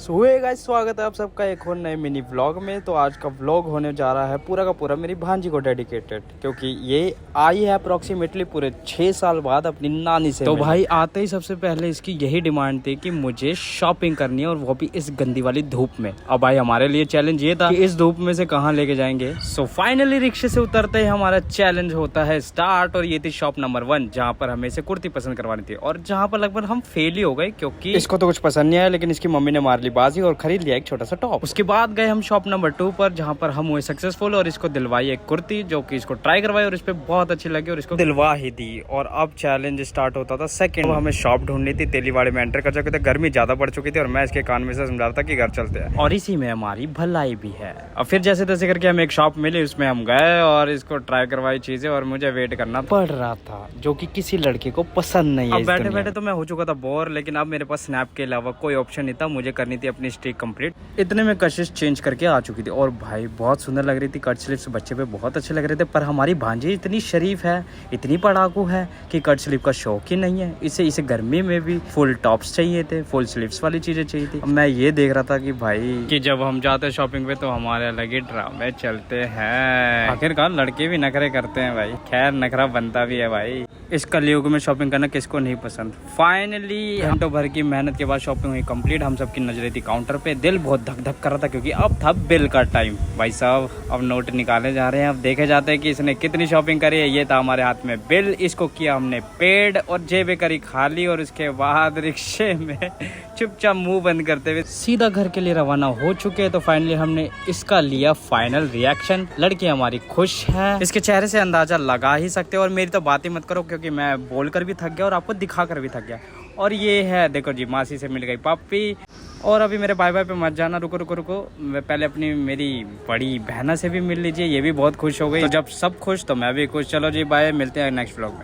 Guys, स्वागत है आप सबका एक और नए मिनी व्लॉग में। तो आज का व्लॉग होने जा रहा है पूरा का पूरा मेरी भांजी को डेडिकेटेड, क्योंकि ये आई है अप्रोक्सीमेटली पूरे 6 साल बाद अपनी नानी से। तो भाई आते ही सबसे पहले इसकी यही डिमांड थी कि मुझे शॉपिंग करनी है, और वो भी इस गंदी वाली धूप में। अब भाई हमारे लिए चैलेंज ये था कि इस धूप में से कहाँ लेके जाएंगे। सो फाइनली रिक्शे से उतरते ही हमारा चैलेंज होता है स्टार्ट। और ये थी शॉप नंबर 1, जहाँ पर हमें इसे कुर्ती पसंद करवानी थी, और जहाँ पर लगभग हम फेल ही हो गए, क्योंकि इसको तो कुछ पसंद नहीं आया, लेकिन इसकी मम्मी ने मार ली बाजी और खरीद लिया एक छोटा सा टॉप। उसके बाद गए हम शॉप नंबर 2 पर, जहाँ पर हम हुए सक्सेसफुल और इसको दिलवाई एक कुर्ती, जो कि इसको ट्राई करवाई और इस पे बहुत अच्छी लगी और इसको दिलवा ही दी। और अब चैलेंज स्टार्ट होता था सेकंड। तो हमें शॉप ढूंढनी थी, तेलीवाड़े में एंटर कर चुके थे, गर्मी ज्यादा बढ़ चुकी थी और मैं इसके कान में से समझा रहा था कि घर चलते हैं, और इसी में हमारी भलाई भी है। अब फिर जैसे तैसे करके हमें एक शॉप मिली, उसमें हम गए और इसको ट्राई करवाई चीजें, और मुझे वेट करना पड़ रहा था, जो कि किसी लड़के को पसंद नहीं है। अब बैठे बैठे तो मैं हो चुका था बोर, लेकिन अब मेरे पास स्नैप के अलावा कोई ऑप्शन नहीं था। मुझे करनी थी अपनी स्ट्रीक कंप्लीट। इतने में कशिश चेंज करके आ चुकी थी, और भाई बहुत सुंदर लग रही थी। कट स्लीव्स बच्चे पे बहुत अच्छे लग रहे थे, पर हमारी भांजी इतनी शरीफ है, इतनी पढ़ाकू है कि कट स्लीव का शौक ही नहीं है। इसे गर्मी में भी फुल टॉप्स चाहिए थे, फुल स्लीव्स वाली चीजें चाहिए थी। अब मैं ये देख रहा था कि भाई कि जब हम जाते हैं शॉपिंग पे तो हमारे अलग ही ड्रामे चलते हैं। आखिरकार लड़के भी नखरे करते हैं भाई। खैर, नखरा बनता भी है भाई। इस कलयुग में शॉपिंग करना किसको नहीं पसंद। फाइनली घंटों भर की मेहनत के बाद शॉपिंग हुई कंप्लीट। हम सबकी नजरें थी काउंटर पे। दिल बहुत धक धक कर रहा था, क्योंकि अब था बिल का टाइम। भाई साहब, अब नोट निकाले जा रहे हैं। अब देखे जाते हैं कि इसने कितनी शॉपिंग करी है। ये था हमारे हाथ में बिल, इसको किया हमने पेड, और जेबें करी खाली। और उसके बाद रिक्शे में चुपचाप मुंह बंद करते हुए सीधा घर के लिए रवाना हो चुके हैं। तो फाइनली हमने इसका लिया फाइनल रिएक्शन। लड़की हमारी खुश है, इसके चेहरे से अंदाजा लगा ही सकते हो। और मेरी तो बात ही मत करो, क्योंकि मैं बोलकर भी थक गया और आपको दिखा कर भी थक गया। और ये है, देखो जी, मासी से मिल गई पापी। और अभी मेरे बाय बाय पे मत जाना, रुको रुको रुको, पहले अपनी मेरी बड़ी बहना से भी मिल लीजिए, ये भी बहुत खुश हो गई। तो जब सब खुश तो मैं भी खुश। चलो जी, बाय, मिलते हैं नेक्स्ट व्लॉग में।